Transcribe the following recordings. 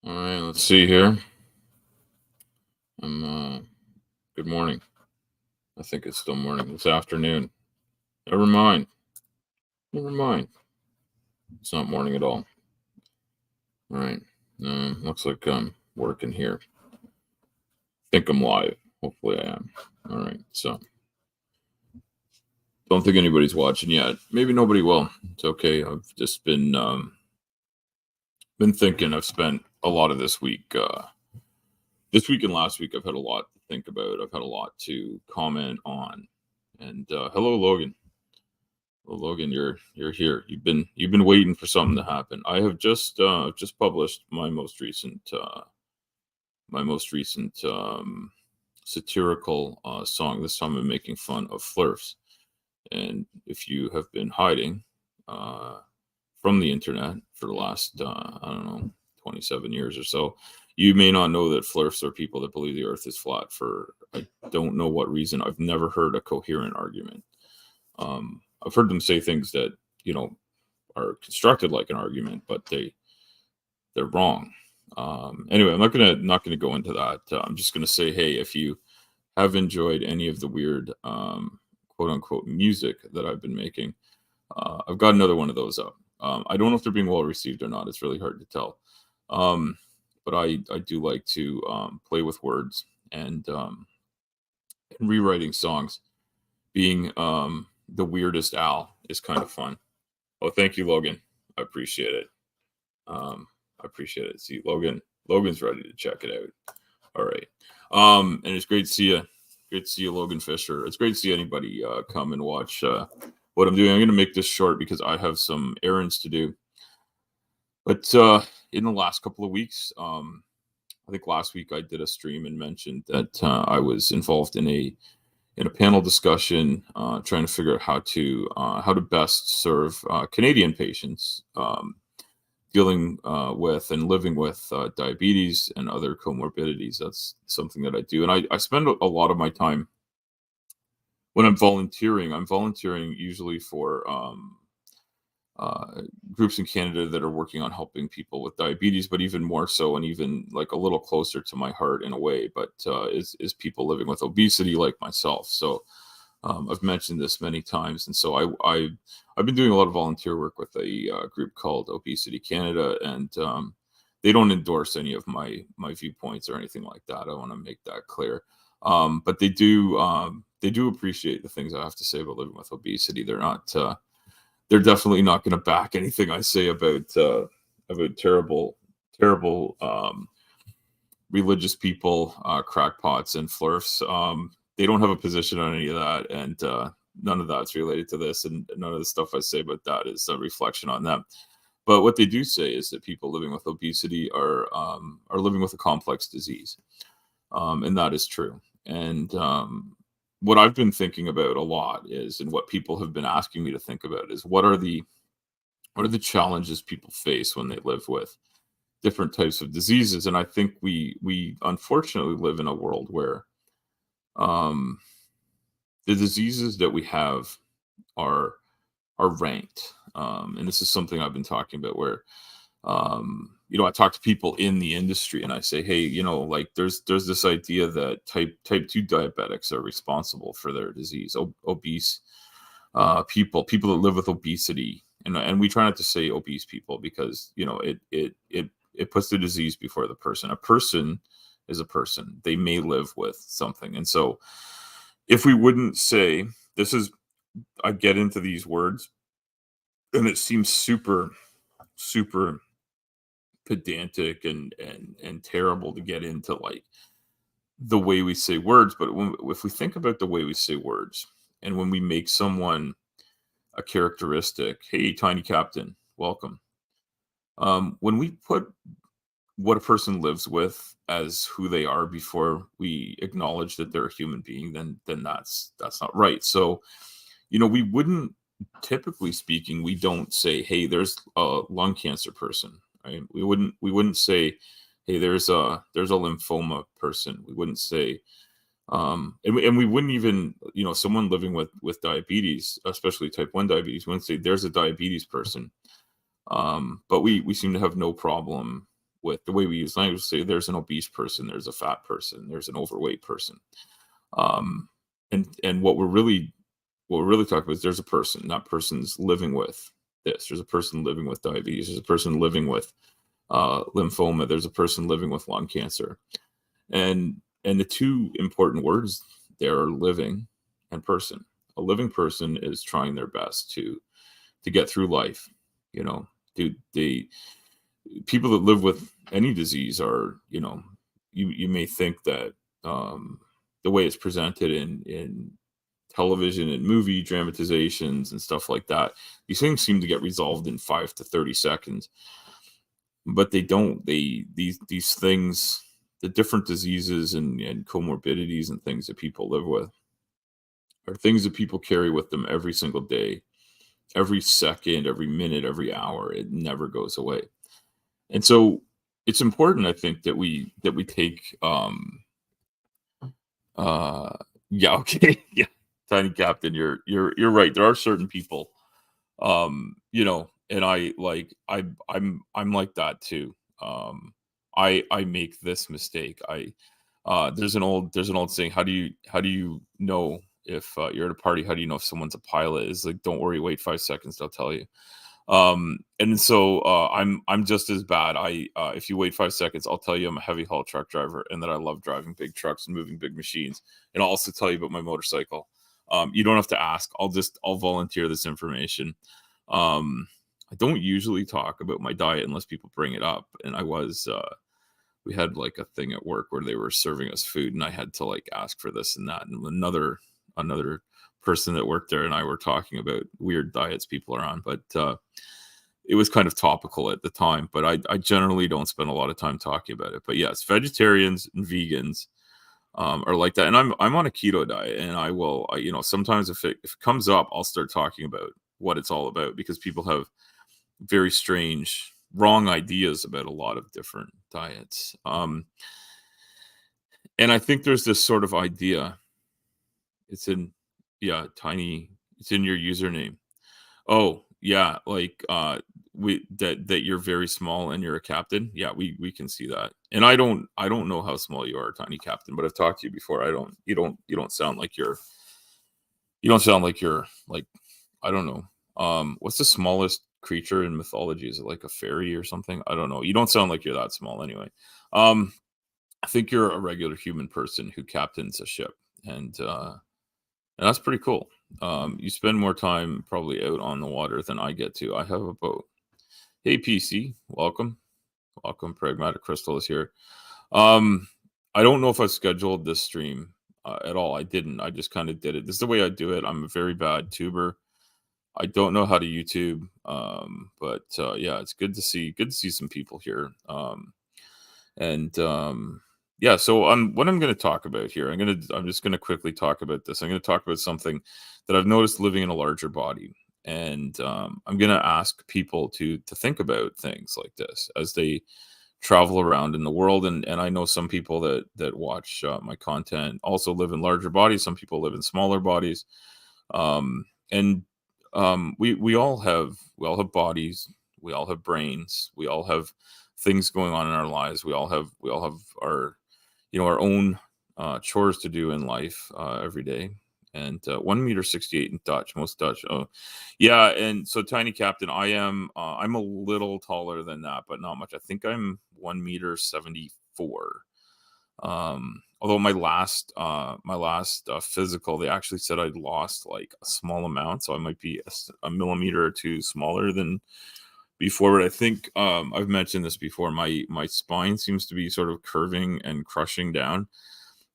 All right, let's see here. Good morning. I think it's still morning. It's afternoon. Never mind. Never mind. It's not morning at all. All right. Looks like I'm working here. Think I'm live. Hopefully I am. All right. So don't think anybody's watching yet. Maybe nobody will. It's okay. I've just been thinking. I've spent a lot of this week and last week. I've had a lot to think about. I've had a lot to comment on. And hello, Logan. Well, Logan, you're here. You've been waiting for something to happen. I have just published my most recent satirical song. This time I'm making fun of Flurfs. And if you have been hiding uh, from the internet for the last I don't know 27 years or so, you may not know that Flurfs are people that believe the Earth is flat. For I don't know what reason. I've never heard a coherent argument. I've heard them say things that you know are constructed like an argument, but they're wrong. Anyway, I'm not gonna go into that. I'm just gonna say, hey, if you have enjoyed any of the weird quote unquote music that I've been making, I've got another one of those up. I don't know if they're being well received or not. It's really hard to tell. Um, but I do like to play with words and rewriting songs. Being the weirdest Al is kind of fun. Oh, thank you, Logan. I appreciate it. I appreciate it. See, Logan's ready to check it out. All right. And it's great to see you. Great to see you, Logan Fisher. It's great to see anybody come and watch what I'm doing. I'm going to make this short because I have some errands to do. But in the last couple of weeks, I think last week I did a stream and mentioned that I was involved in a panel discussion trying to figure out how to best serve Canadian patients dealing with and living with diabetes and other comorbidities. That's something that I do, and I spend a lot of my time when I'm volunteering. I'm volunteering usually for groups in Canada that are working on helping people with diabetes, but even more so, and even like a little closer to my heart in a way, but is people living with obesity like myself. So I've mentioned this many times, and so I've been doing a lot of volunteer work with a group called Obesity Canada, and they don't endorse any of my viewpoints or anything like that. I want to make that clear. But they do appreciate the things I have to say about living with obesity. They're definitely not going to back anything I say about terrible religious people, crackpots, and flirts. They don't have a position on any of that, and none of that's related to this, and none of the stuff I say about that is a reflection on them. But what they do say is that people living with obesity are living with a complex disease, and that is true. And what I've been thinking about a lot is, and what people have been asking me to think about is, what are the challenges people face when they live with different types of diseases. And I think we unfortunately live in a world where um, the diseases that we have are are ranked. And this is something I've been talking about where I talk to people in the industry and I say, hey, like there's this idea that type 2 diabetics are responsible for their disease. Obese people that live with obesity, and we try not to say obese people because it puts the disease before the person. A person is a person. They may live with something. And so if we wouldn't say this is, I get into these words and it seems super pedantic and terrible to get into like the way we say words. But if we think about the way we say words, and when we make someone a characteristic, hey, tiny captain, welcome. When we put what a person lives with as who they are before we acknowledge that they're a human being, then that's not right. So, we wouldn't, typically speaking, we don't say, hey, there's a lung cancer person, right? We wouldn't say, hey, there's a lymphoma person. We wouldn't say and we wouldn't even, someone living with diabetes, especially type 1 diabetes, we wouldn't say there's a diabetes person. But we seem to have no problem with the way we use language. Say there's an obese person, there's a fat person, there's an overweight person. Um, and what we're really talking about is there's a person. That person's living with this. There's a person living with diabetes. There's a person living with lymphoma. There's a person living with lung cancer. And the two important words there are living and person. A living person is trying their best to get through life. You know, do they people that live with any disease are, you may think that the way it's presented in television and movie dramatizations and stuff like that, these things seem to get resolved in 5 to 30 seconds, but they don't. These things, the different diseases and comorbidities and things that people live with are things that people carry with them every single day, every second, every minute, every hour. It never goes away. And so it's important, I think, that we take uh yeah, okay. Yeah. Tiny Captain, you're right. There are certain people, and I'm like that too. I make this mistake. There's an old saying, how do you know if you're at a party, how do you know if someone's a pilot? Is like, don't worry, wait 5 seconds, they'll tell you. And so I'm just as bad. If you wait 5 seconds, I'll tell you I'm a heavy haul truck driver and that I love driving big trucks and moving big machines. And I'll also tell you about my motorcycle. You don't have to ask. I'll volunteer this information. I don't usually talk about my diet unless people bring it up. And we had like a thing at work where they were serving us food, and I had to like ask for this and that. And another person that worked there and I were talking about weird diets people are on, but it was kind of topical at the time. But I generally don't spend a lot of time talking about it. But yes, vegetarians and vegans are like that, and I'm on a keto diet, and sometimes if it comes up, I'll start talking about what it's all about, because people have very strange wrong ideas about a lot of different diets. And I think there's this sort of idea. It's in Yeah, tiny. It's in your username. Oh, yeah, like we that you're very small and you're a captain. Yeah, we can see that. And I don't know how small you are, tiny captain, but I've talked to you before. I don't you don't sound like you're like, I don't know. What's the smallest creature in mythology? Is it like a fairy or something? I don't know. You don't sound like you're that small anyway. Um I think you're a regular human person who captains a ship, and that's pretty cool. You spend more time probably out on the water than I get to. I have a boat. Hey, PC, welcome, welcome. Pragmatic Crystal is here. Um, I don't know if I scheduled this stream at all. I didn't. I just kind of did it. This is the way I do it. I'm a very bad tuber. I don't know how to YouTube, but yeah, it's good to see some people here. And Yeah, so what I'm going to talk about here, I'm just going to quickly talk about this. I'm going to talk about something that I've noticed living in a larger body, and I'm going to ask people to think about things like this as they travel around in the world. And I know some people that watch my content also live in larger bodies. Some people live in smaller bodies, and we all have bodies, we all have brains, we all have things going on in our lives. We all have our our own chores to do in life every day. And 1 meter 68 in Dutch, most Dutch. Oh, yeah. And so, tiny captain, I'm a little taller than that, but not much. I think I'm 1 meter 74. Although my last physical, they actually said I'd lost like a small amount, so I might be a millimeter or two smaller than before. But I think I've mentioned this before. My spine seems to be sort of curving and crushing down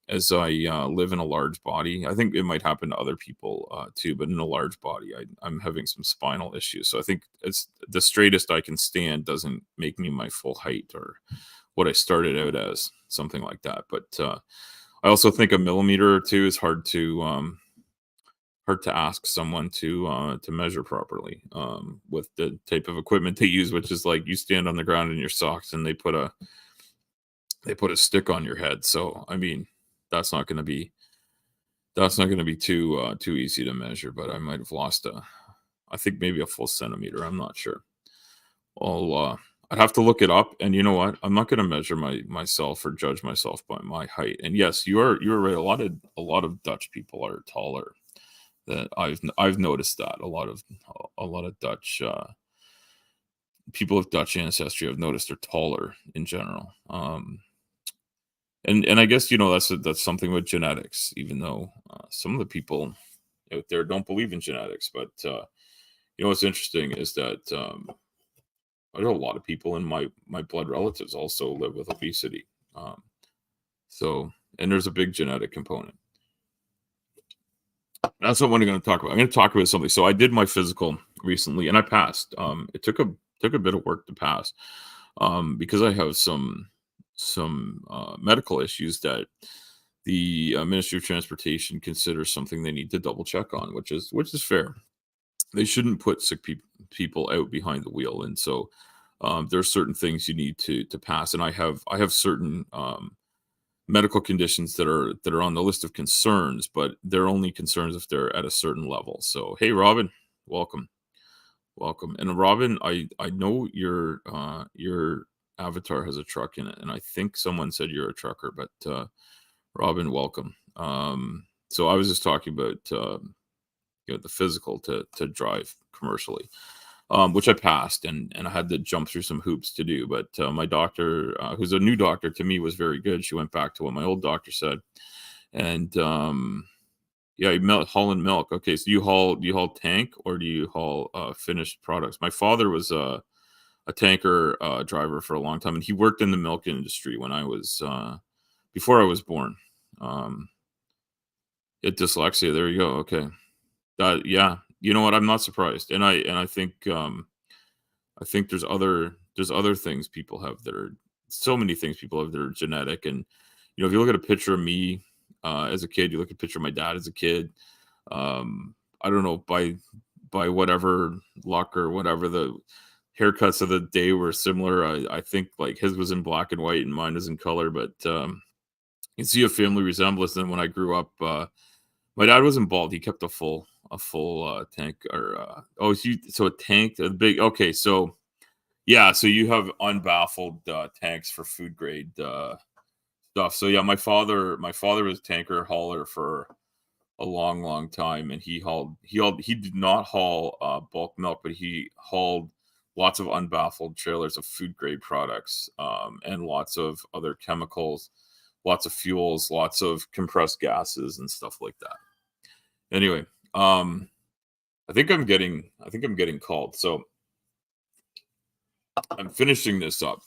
as I live in a large body. I think it might happen to other people too, but in a large body, I'm having some spinal issues. So I think it's the straightest I can stand doesn't make me my full height or what I started out as, something like that. But I also think a millimeter or two is hard to ask someone to measure properly with the type of equipment they use, which is like you stand on the ground in your socks and they put a stick on your head. So I mean, that's not going to be too easy to measure. But I might have lost I think maybe a full centimeter. I'm not sure. I'd have to look it up, and you know what? I'm not gonna measure myself or judge myself by my height. And yes, you're right. A lot of Dutch people are taller. That I've noticed that a lot of Dutch people with Dutch ancestry I've noticed are taller in general. And I guess that's something with genetics. Even though some of the people out there don't believe in genetics, but what's interesting is that I know a lot of people in my blood relatives also live with obesity. Um, so, and there's a big genetic component. That's what I'm going to talk about. I'm going to talk about something. So I did my physical recently, and I passed. It took a bit of work to pass, because I have some medical issues that the Ministry of Transportation considers something they need to double check on, which is fair. They shouldn't put sick people out behind the wheel, and so there are certain things you need to pass. And I have certain medical conditions that are on the list of concerns, but they're only concerns if they're at a certain level. So, hey, Robin, welcome, welcome. And Robin, I know your avatar has a truck in it, and I think someone said you're a trucker, but Robin, welcome. So I was just talking about the physical to drive commercially, which I passed, and I had to jump through some hoops to do. But my doctor, who's a new doctor to me, was very good. She went back to what my old doctor said, and yeah, hauling milk. Okay, so do you haul tank or do you haul finished products? My father was a tanker driver for a long time, and he worked in the milk industry when I was before I was born. Um, Dyslexia. There you go. Okay. Yeah, you know what? I'm not surprised, and I think there's other things people have that are so many things people have that are genetic. And if you look at a picture of me as a kid, you look at a picture of my dad as a kid. I don't know, by whatever luck or whatever, the haircuts of the day were similar. I think like his was in black and white and mine is in color, but you can see a family resemblance. And when I grew up, my dad wasn't bald. He kept a full tank or so a tank, a big. Okay, so yeah, so you have unbaffled tanks for food grade stuff. So yeah, my father was tanker hauler for a long, long time, and he did not haul bulk milk, but he hauled lots of unbaffled trailers of food grade products, and lots of other chemicals, lots of fuels, lots of compressed gases and stuff like that. Anyway, I think I'm getting called. So I'm finishing this up.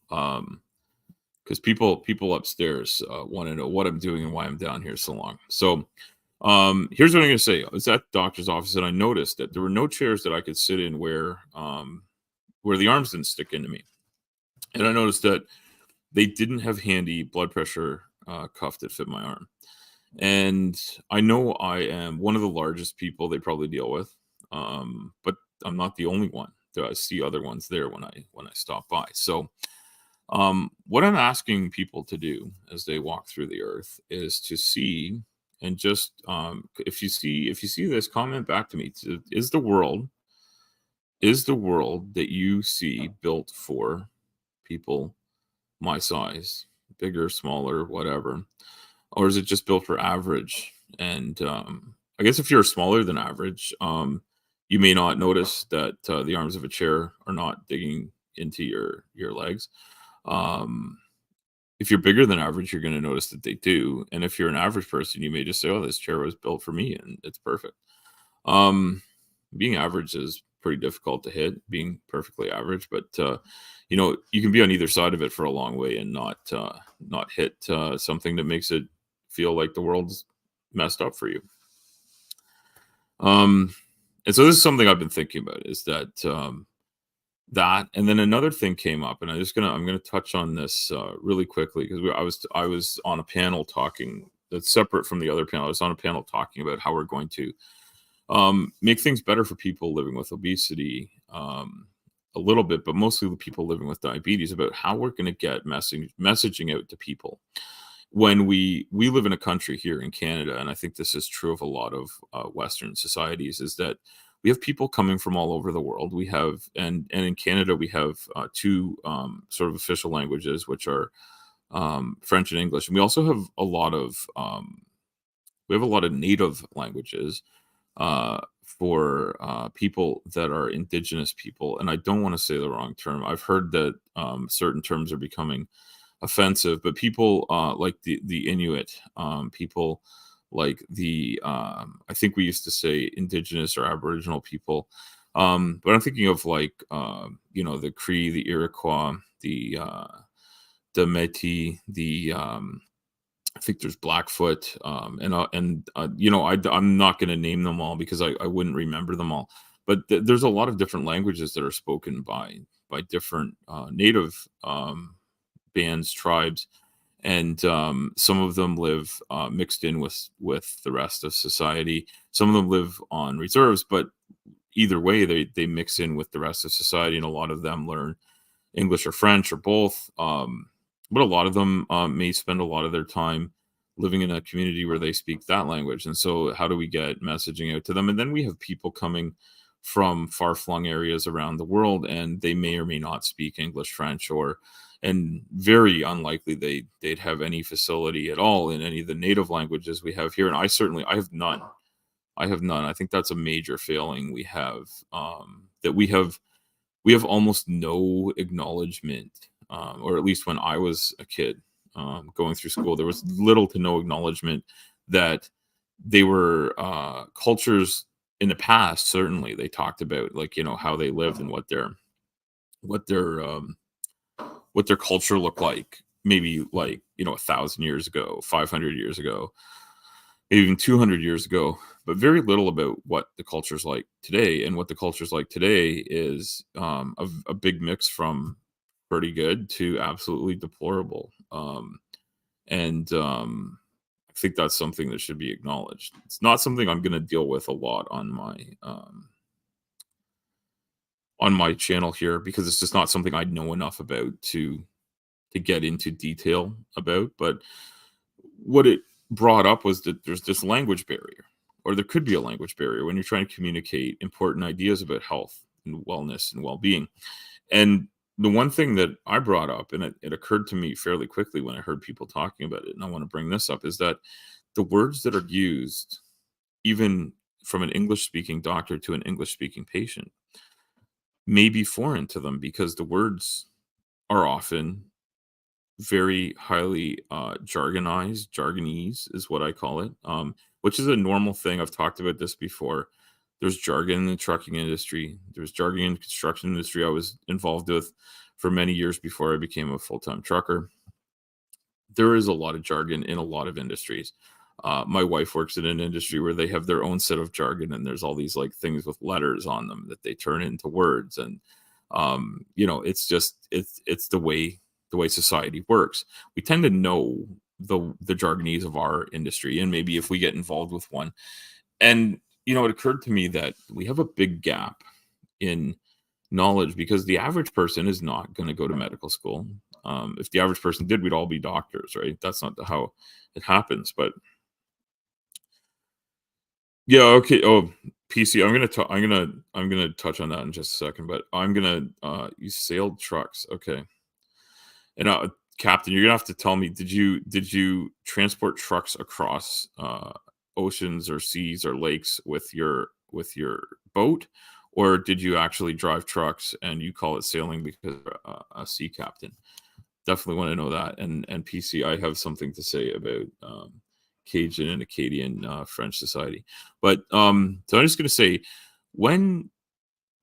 Because people upstairs want to know what I'm doing and why I'm down here so long. So here's what I'm going to say. I was at the doctor's office and I noticed that there were no chairs that I could sit in where the arms didn't stick into me. And I noticed that they didn't have handy blood pressure cuff that fit my arm. And I know I am one of the largest people they probably deal with, but I'm not the only one. I see other ones there when I stop by. So what I'm asking people to do as they walk through the earth is to see and just if you see this, comment back to me. Is the world that you see built for people my size, bigger, smaller, whatever, or is it just built for average? And I guess if you're smaller than average, you may not notice that the arms of a chair are not digging into your legs. Um, if you're bigger than average, you're going to notice that they do. And if you're an average person, you may just say, "Oh, this chair was built for me, and it's perfect." Um, Being average is pretty difficult to hit. Being perfectly average, but you can be on either side of it for a long way and not hit something that makes it feel like the world's messed up for you. Um, and so this is something I've been thinking about, is that, and then another thing came up, and I'm gonna touch on this really quickly, because I was on a panel talking that's separate from the other panel. I was on a panel talking about how we're going to make things better for people living with obesity, a little bit, but mostly the people living with diabetes, about how we're going to get messaging out to people. When we live in a country here in Canada, and I think this is true of a lot of Western societies, is that we have people coming from all over the world. We have, and in Canada we have two sort of official languages, which are French and English, and we also have a lot of native languages for people that are indigenous people. And I don't want to say the wrong term. I've heard that certain terms are becoming offensive, but people like the Inuit, people like the I think we used to say indigenous or Aboriginal people. But I'm thinking of like the Cree, the Iroquois, the Métis, the I think there's Blackfoot, I'm not going to name them all because I wouldn't remember them all. But there's a lot of different languages that are spoken by different native bands, tribes, and some of them live mixed in with the rest of society. Some of them live on reserves, but either way, they mix in with the rest of society, and a lot of them learn English or French or both. But a lot of them may spend a lot of their time living in a community where they speak that language. And so, how do we get messaging out to them? And then we have people coming from far flung areas around the world, and they may or may not speak English, French, and very unlikely they'd have any facility at all in any of the native languages we have here. And I have none. I have none. I think that's a major failing we have. That we have almost no acknowledgement, or at least when I was a kid going through school, there was little to no acknowledgement that they were cultures in the past. Certainly, they talked about how they lived and what their culture looked like. Maybe 1,000 years ago, 500 years ago, maybe even 200 years ago, but very little about what the culture's like today. And what the culture's like today is a big mix from pretty good to absolutely deplorable. I think that's something that should be acknowledged. It's not something I'm going to deal with a lot on my channel here, because it's just not something I know enough about to get into detail about. But what it brought up was that there's this language barrier, or there could be a language barrier when you're trying to communicate important ideas about health and wellness and well-being. And the one thing that I brought up, and it occurred to me fairly quickly when I heard people talking about it, and I want to bring this up, is that the words that are used, even from an English speaking doctor to an English speaking patient, may be foreign to them, because the words are often very highly jargonese is what I call it, which is a normal thing. I've talked about this before. There's jargon in the trucking industry. There's jargon in the construction industry I was involved with for many years before I became a full-time trucker. There is a lot of jargon in a lot of industries. My wife works in an industry where they have their own set of jargon, and there's all these things with letters on them that they turn into words. And it's just it's the way society works. We tend to know the jargonese of our industry, and maybe if we get involved with one. And it occurred to me that we have a big gap in knowledge, because the average person is not going to go to medical school. If the average person did, we'd all be doctors, right? That's not how it happens. But yeah, okay. Oh, PC. I'm gonna touch on that in just a second. But I'm gonna you sailed trucks. Okay. And Captain, you're gonna have to tell me, did you transport trucks across oceans or seas or lakes with your boat, or did you actually drive trucks and you call it sailing because you're a sea captain? Definitely want to know that. And PC, I have something to say about Cajun and Acadian French society. But so I'm just gonna say, when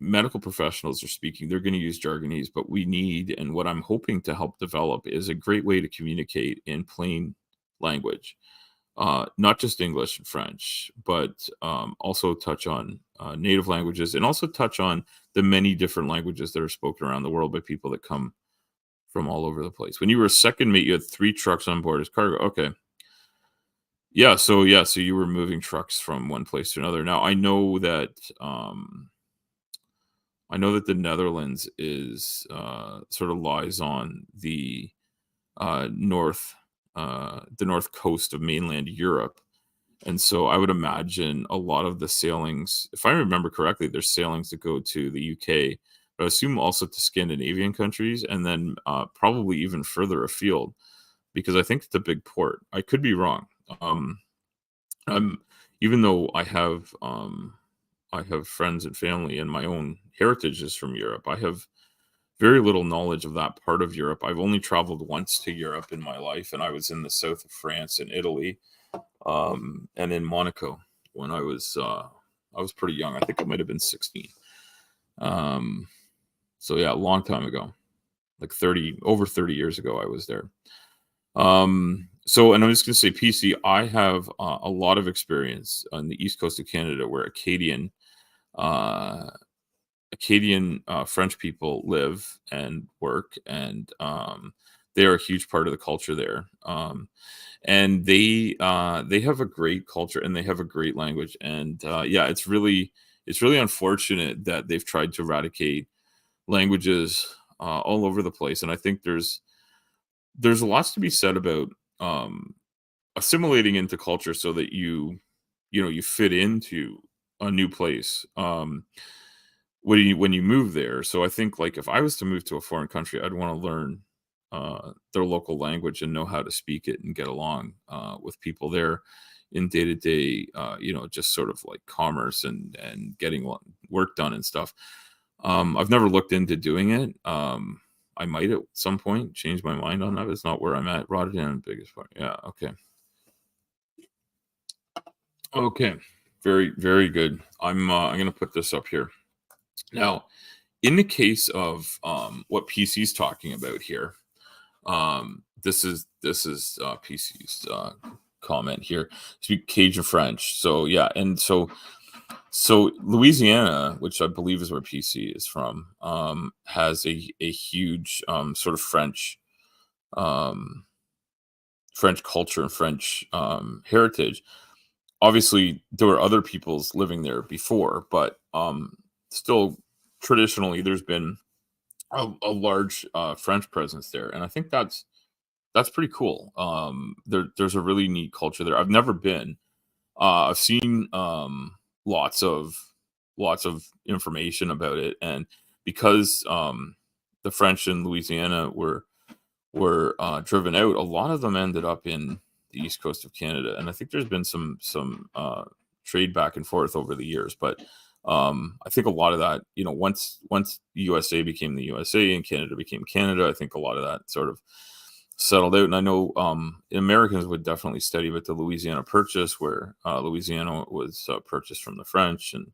medical professionals are speaking, they're going to use jargonese, but we need, and what I'm hoping to help develop, is a great way to communicate in plain language, not just English and French, but also touch on native languages, and also touch on the many different languages that are spoken around the world by people that come from all over the place. When you were a second mate, you had 3 trucks on board as cargo. Okay. So you were moving trucks from one place to another. Now I know that the Netherlands is sort of lies on the north coast of mainland Europe, And so I would imagine a lot of the sailings, if I remember correctly, there's sailings that go to the UK, but I assume also to Scandinavian countries, and then probably even further afield, because I think it's a big port. I could be wrong. I'm Even though I have friends and family and my own heritage is from Europe, I have very little knowledge of that part of Europe. I've only traveled once to Europe in my life, and I was in the south of France and Italy, and in Monaco when I was pretty young. I think I might have been 16. Um, so yeah, a long time ago, like 30 years ago, I was there. And I'm just gonna say, PC. I have a lot of experience on the east coast of Canada, where uh, Acadian French people live and work, and they are a huge part of the culture there. And they have a great culture and they have a great language. And yeah, it's really unfortunate that they've tried to eradicate languages all over the place. And I think there's lots to be said about um, assimilating into culture so that you fit into a new place. When you move there. So I think, like, if I was to move to a foreign country, I'd want to learn their local language and know how to speak it and get along with people there in day to day, just sort of like commerce and getting work done and stuff. I've never looked into doing it. I might at some point change my mind on that. It's not where I'm at. Rotterdam, biggest part. Yeah. Okay. Okay. Very, very good. I'm gonna put this up here now. In the case of what PC's talking about here, this is PC's comment here. Speak Cajun French. So yeah, and so Louisiana, which I believe is where PC is from, has a huge sort of um, French culture and French heritage. Obviously, there were other peoples living there before, but still traditionally, there's been a large French presence there, and I think that's pretty cool. There's a really neat culture there. I've never been. I've seen lots of information about it, and because the French in Louisiana were driven out, a lot of them ended up in the east coast of Canada, and I think there's been some trade back and forth over the years, but I think a lot of that, once the USA became the USA and Canada became Canada, I think a lot of that sort of settled out. And I know Americans would definitely study with the Louisiana Purchase, where Louisiana was purchased from the French. And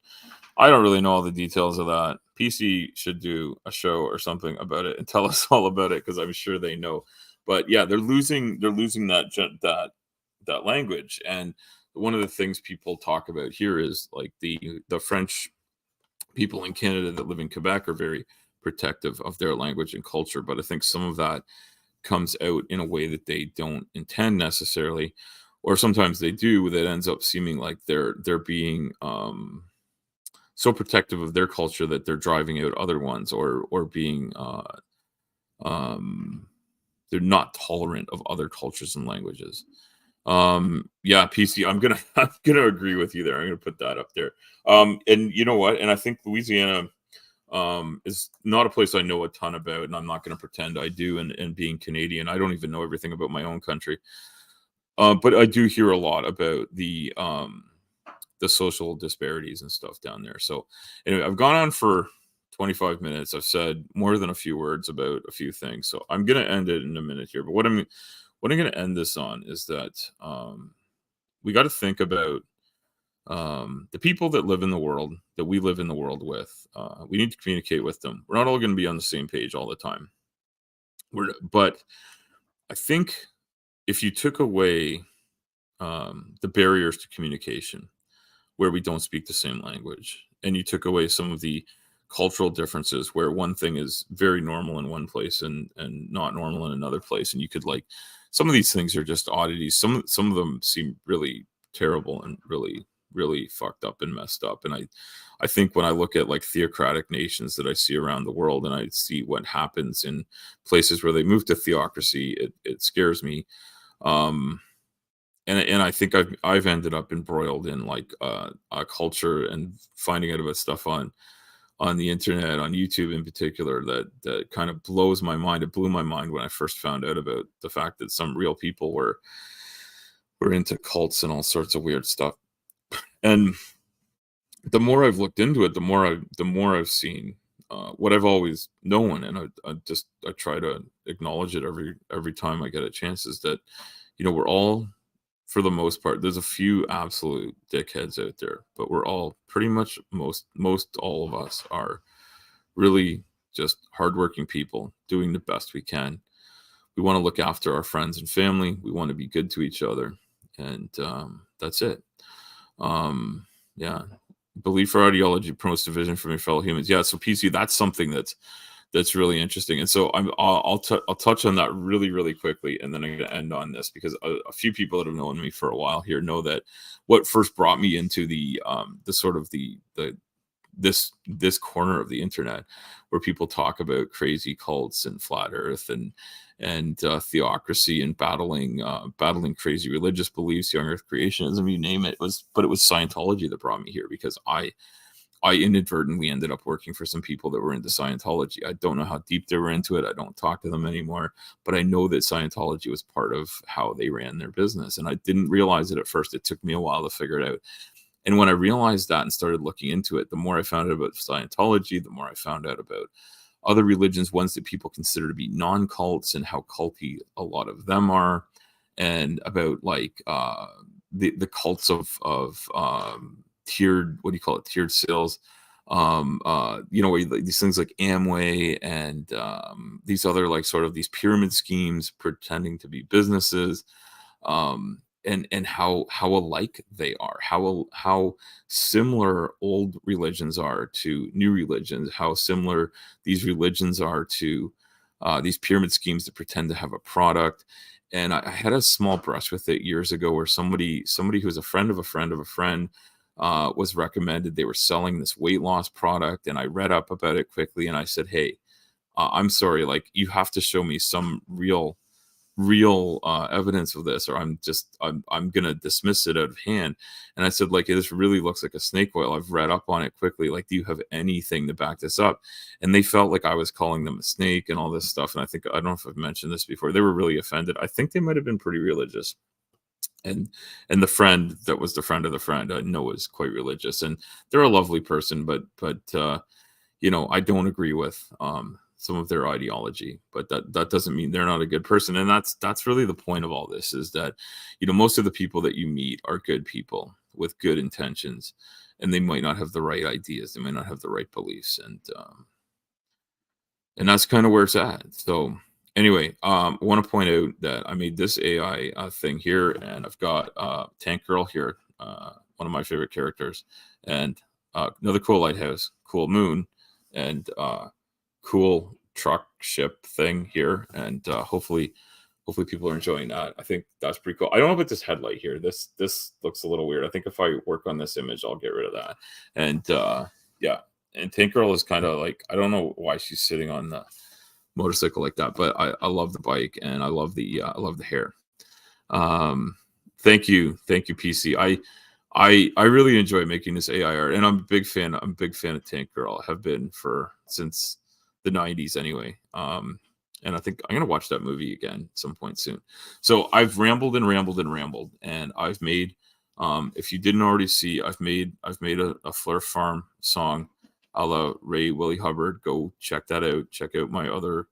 I don't really know all the details of that. PC should do a show or something about it and tell us all about it, because I'm sure they know. But yeah, they're losing that language. And one of the things people talk about here is like the French people in Canada that live in Quebec are very protective of their language and culture. But I think some of that comes out in a way that they don't intend necessarily, or sometimes they do, that ends up seeming like they're being so protective of their culture that they're driving out other ones, or being um they're not tolerant of other cultures and languages. Yeah, PC, I'm gonna agree with you there. I'm gonna put that up there. And you know what, and I think Louisiana is not a place I know a ton about, and I'm not going to pretend I do. And being Canadian, I don't even know everything about my own country. But I do hear a lot about the social disparities and stuff down there. So anyway, I've gone on for 25 minutes. I've said more than a few words about a few things. So I'm going to end it in a minute here. But what I'm going to end this on is that we got to think about the people that live in the world, that we live in the world with. We need to communicate with them. We're not all going to be on the same page all the time. But I think if you took away the barriers to communication, where we don't speak the same language, and you took away some of the cultural differences, where one thing is very normal in one place and not normal in another place, and you could, like, some of these things are just oddities. Some of them seem really terrible and really fucked up and messed up. And I think when I look at, like, theocratic nations that I see around the world, and I see what happens in places where they move to theocracy, it scares me. Um, and I think I've ended up embroiled in like culture and finding out about stuff on the internet, on YouTube in particular, that kind of blows my mind. It blew my mind when I first found out about the fact that some real people were into cults and all sorts of weird stuff. And the more I've looked into it, the more I've seen what I've always known, and I try to acknowledge it every time I get a chance. Is that we're all, for the most part, there's a few absolute dickheads out there, but we're all pretty much, most all of us are really just hardworking people doing the best we can. We want to look after our friends and family. We want to be good to each other, and that's it. Yeah, belief or ideology promotes division from your fellow humans. Yeah, so PC, that's something that's really interesting. And so I'll touch on that really really quickly, and then I'm going to end on this because a few people that have known me for a while here know that what first brought me into the sort of the this corner of the internet where people talk about crazy cults and flat earth and theocracy and battling crazy religious beliefs, young earth creationism, you name it. But it was Scientology that brought me here because I inadvertently ended up working for some people that were into Scientology. I don't know how deep they were into it. I don't talk to them anymore, but I know that Scientology was part of how they ran their business. And I didn't realize it at first. It took me a while to figure it out. And when I realized that and started looking into it, the more I found out about Scientology, the more I found out about other religions, ones that people consider to be non-cults, and how culty a lot of them are, and about like the cults of tiered, what do you call it, tiered sales, these things like Amway and these other like sort of these pyramid schemes pretending to be businesses, and how alike they are, how similar old religions are to new religions, how similar these religions are to these pyramid schemes that pretend to have a product. And I had a small brush with it years ago, where somebody who's a friend of a friend of a friend was recommended. They were selling this weight loss product, and I read up about it quickly, and I said, "Hey, I'm sorry, like you have to show me some real evidence of this, or I'm gonna dismiss it out of hand." And I said, like, this really looks like a snake oil. I've read up on it quickly. Like, do you have anything to back this up? And they felt like I was calling them a snake and all this stuff. And I don't know if I've mentioned this before. They were really offended. I think they might have been pretty religious. And the friend that was the friend of the friend I know is quite religious, and they're a lovely person, but I don't agree with some of their ideology, but that doesn't mean they're not a good person. And that's really the point of all this, is that most of the people that you meet are good people with good intentions, and they might not have the right ideas, they might not have the right beliefs, and that's kind of where it's at. So anyway, I want to point out that I made this AI thing here, and I've got Tank Girl here, one of my favorite characters, and another cool lighthouse, cool moon, and cool truck ship thing here, and hopefully people are enjoying that. I think that's pretty cool. I don't know about this headlight here. This looks a little weird. I think if I work on this image, I'll get rid of that. And yeah, and Tank Girl is kind of like, I don't know why she's sitting on the motorcycle like that, but I love the bike, and I love the hair. um Thank you, PC. I really enjoy making this AI art, and I'm a big fan of Tank Girl. I have been for since the 90s anyway. And I think I'm gonna watch that movie again at some point soon. So I've rambled and rambled and rambled, and I've made, if you didn't already see, I've made a Fleur Farm song a la Ray Willie Hubbard. Go check that out. Check out my other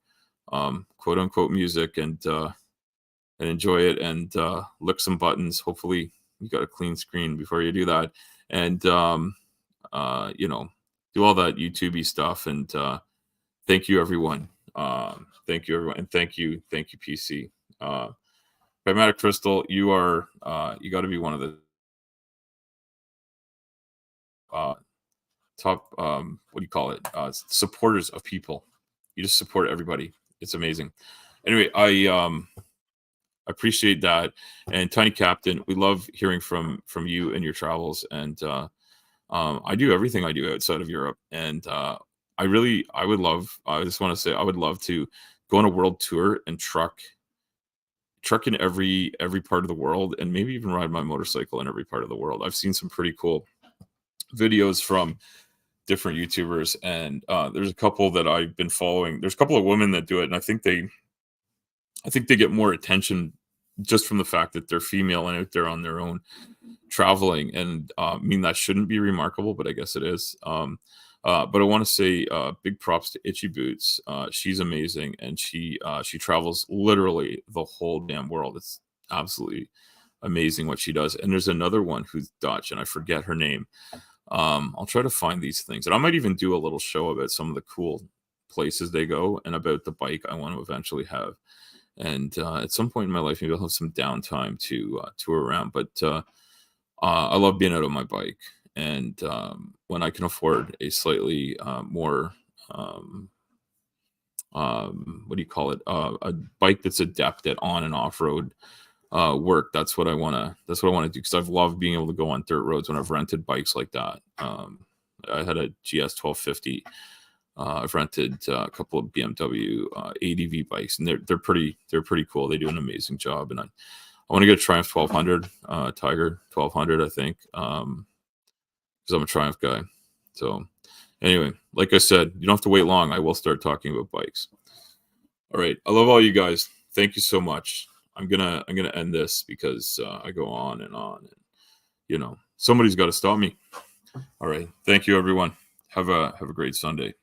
quote unquote music, and enjoy it, and lick some buttons. Hopefully you got a clean screen before you do that, and do all that YouTubey stuff. And thank you everyone. Thank you everyone, and thank you PC. Pragmatic Crystal, you are you got to be one of the top what do you call it, supporters of people. You just support everybody. It's amazing. Anyway, I appreciate that. And Tiny Captain, we love hearing from you and your travels. And I do everything I do outside of Europe, and I just want to say I would love to go on a world tour and truck truck in every part of the world, and maybe even ride my motorcycle in every part of the world. I've seen some pretty cool videos from different YouTubers, and there's a couple that I've been following. There's a couple of women that do it, and I think they get more attention just from the fact that they're female and out there on their own traveling. And I mean, that shouldn't be remarkable, but I guess it is. But I want to say big props to Itchy Boots. She's amazing, and she travels literally the whole damn world. It's absolutely amazing what she does. And there's another one who's Dutch, and I forget her name. I'll try to find these things, and I might even do a little show about some of the cool places they go and about the bike I want to eventually have. And at some point in my life, maybe I'll have some downtime to tour around. But I love being out on my bike, and when I can afford a slightly more what do you call it, a bike that's adept at on and off road work, that's what I want to do, because I've loved being able to go on dirt roads when I've rented bikes like that. I had a GS 1250. I've rented a couple of BMW ADV bikes, and they're pretty cool. They do an amazing job, and I want to get a Triumph 1200, Tiger 1200, I think, because I'm a Triumph guy. So anyway, like I said, you don't have to wait long. I will start talking about bikes. All right, I love all you guys. Thank you so much. I'm gonna end this because I go on, and somebody's got to stop me. All right, thank you, everyone. Have a great Sunday.